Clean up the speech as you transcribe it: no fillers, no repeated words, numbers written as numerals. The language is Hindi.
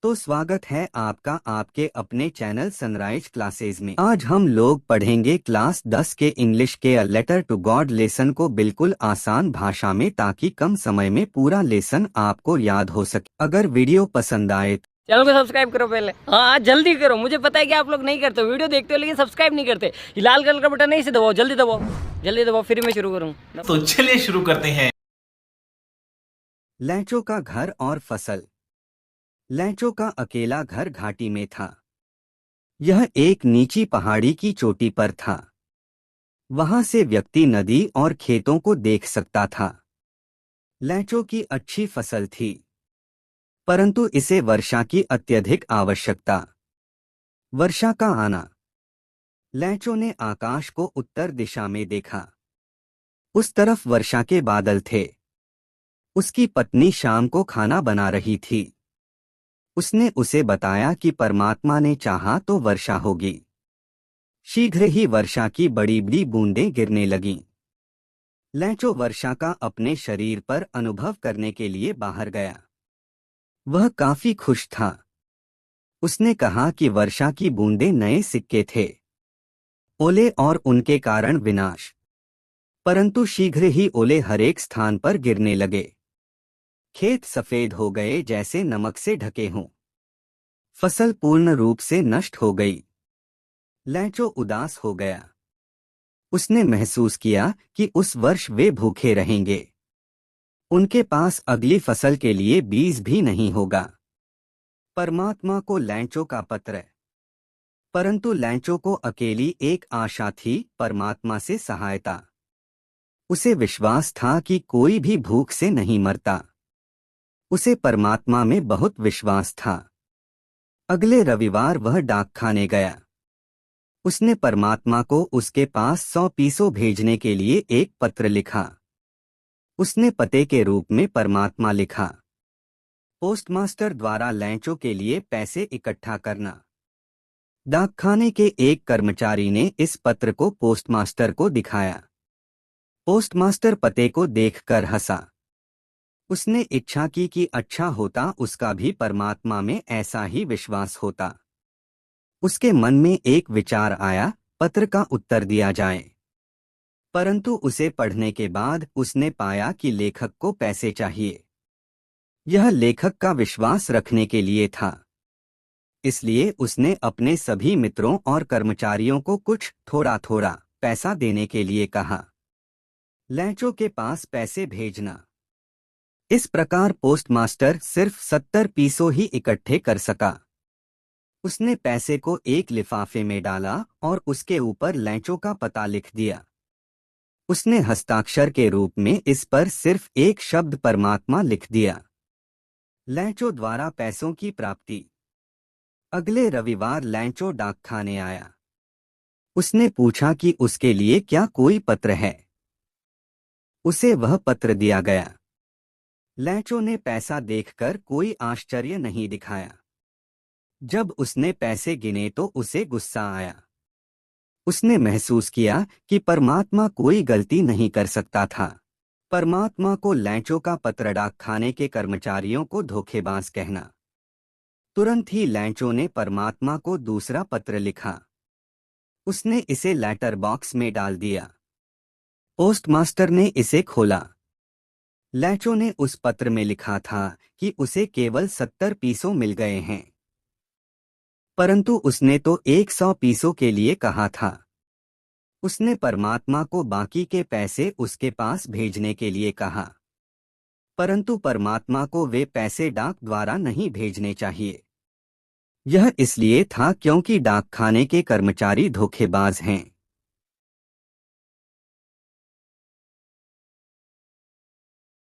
तो स्वागत है आपका आपके अपने चैनल सनराइज क्लासेज में। आज हम लोग पढ़ेंगे क्लास 10 के इंग्लिश के a letter to God lesson को बिल्कुल आसान भाषा में, ताकि कम समय में पूरा लेसन आपको याद हो सके। अगर वीडियो पसंद आए चैनल को सब्सक्राइब करो पहले। हाँ जल्दी करो, मुझे पता है कि आप लोग नहीं करते हो, वीडियो देखते हो लेकिन सब्सक्राइब नहीं करते। ये लाल कलर का बटन नहीं से दबाओ, जल्दी दबाओ, जल्दी दबाओ, फिर मैं शुरू करूँ। तो चलिए शुरू करते हैं। लैंचो का घर और फसल। लैंचो का अकेला घर घाटी में था। यह एक नीची पहाड़ी की चोटी पर था। वहां से व्यक्ति नदी और खेतों को देख सकता था। लैंचो की अच्छी फसल थी, परंतु इसे वर्षा की अत्यधिक आवश्यकता। वर्षा का आना। लैंचो ने आकाश को उत्तर दिशा में देखा। उस तरफ वर्षा के बादल थे। उसकी पत्नी शाम को खाना बना रही थी। उसने उसे बताया कि परमात्मा ने चाहा तो वर्षा होगी। शीघ्र ही वर्षा की बड़ी बड़ी बूंदें गिरने लगीं। लैंचो वर्षा का अपने शरीर पर अनुभव करने के लिए बाहर गया। वह काफी खुश था। उसने कहा कि वर्षा की बूंदें नए सिक्के थे, ओले और उनके कारण विनाश। परंतु शीघ्र ही ओले हरेक स्थान पर गिरने लगे। खेत सफेद हो गए जैसे नमक से ढके हों। फसल पूर्ण रूप से नष्ट हो गई। लैंचो उदास हो गया। उसने महसूस किया कि उस वर्ष वे भूखे रहेंगे। उनके पास अगली फसल के लिए बीज भी नहीं होगा। परमात्मा को लैंचो का पत्र। परंतु लैंचो को अकेली एक आशा थी, परमात्मा से सहायता। उसे विश्वास था कि कोई भी भूख से नहीं मरता। उसे परमात्मा में बहुत विश्वास था। अगले रविवार वह डाकखाने गया। उसने परमात्मा को उसके पास 100 पैसे भेजने के लिए एक पत्र लिखा। उसने पते के रूप में परमात्मा लिखा। पोस्टमास्टर द्वारा लैंचो के लिए पैसे इकट्ठा करना। डाकखाने के एक कर्मचारी ने इस पत्र को पोस्टमास्टर को दिखाया। पोस्टमास्टर पते को देखकर हंसा। उसने इच्छा की कि अच्छा होता उसका भी परमात्मा में ऐसा ही विश्वास होता। उसके मन में एक विचार आया, पत्र का उत्तर दिया जाए। परंतु उसे पढ़ने के बाद उसने पाया कि लेखक को पैसे चाहिए। यह लेखक का विश्वास रखने के लिए था। इसलिए उसने अपने सभी मित्रों और कर्मचारियों को कुछ थोड़ा थोड़ा पैसा देने के लिए कहा। लैंचो के पास पैसे भेजना। इस प्रकार पोस्टमास्टर सिर्फ 70 पैसे ही इकट्ठे कर सका। उसने पैसे को एक लिफाफे में डाला और उसके ऊपर लैंचो का पता लिख दिया। उसने हस्ताक्षर के रूप में इस पर सिर्फ एक शब्द परमात्मा लिख दिया। लैंचो द्वारा पैसों की प्राप्ति। अगले रविवार लैंचो डाकखाने आया। उसने पूछा कि उसके लिए क्या कोई पत्र है। उसे वह पत्र दिया गया। लैंचो ने पैसा देखकर कोई आश्चर्य नहीं दिखाया। जब उसने पैसे गिने तो उसे गुस्सा आया। उसने महसूस किया कि परमात्मा कोई गलती नहीं कर सकता था। परमात्मा को लैंचो का पत्र डाकखाने के कर्मचारियों को धोखेबाज कहना। तुरंत ही लैंचो ने परमात्मा को दूसरा पत्र लिखा। उसने इसे लेटर बॉक्स में डाल दिया। पोस्टमास्टर ने इसे खोला। लैंचो ने उस पत्र में लिखा था कि उसे केवल 70 पैसे मिल गए हैं, परंतु उसने तो 100 पैसों के लिए कहा था। उसने परमात्मा को बाकी के पैसे उसके पास भेजने के लिए कहा, परंतु परमात्मा को वे पैसे डाक द्वारा नहीं भेजने चाहिए। यह इसलिए था क्योंकि डाकखाने के कर्मचारी धोखेबाज हैं।